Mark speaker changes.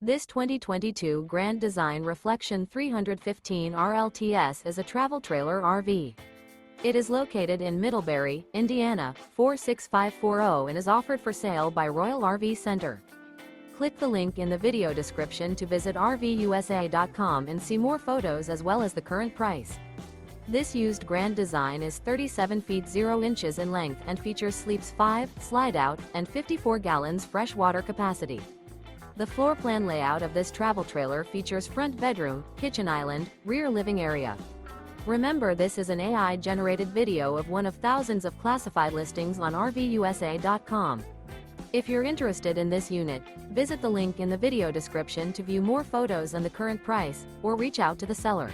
Speaker 1: This 2022 Grand Design Reflection 315 RLTS is a travel trailer RV. It is located in Middlebury, Indiana, 46540 and is offered for sale by Royal RV Center. Click the link in the video description to visit RVUSA.com and see more photos as well as the current price. This used Grand Design is 37 feet 0 inches in length and features sleeps 5, Slideout, and 54 gallons fresh water capacity. The floor plan layout of this travel trailer features front bedroom, kitchen island, rear living area. Remember, this is an AI-generated video of one of thousands of classified listings on RVUSA.com. If you're interested in this unit, visit the link in the video description to view more photos and the current price, or reach out to the seller.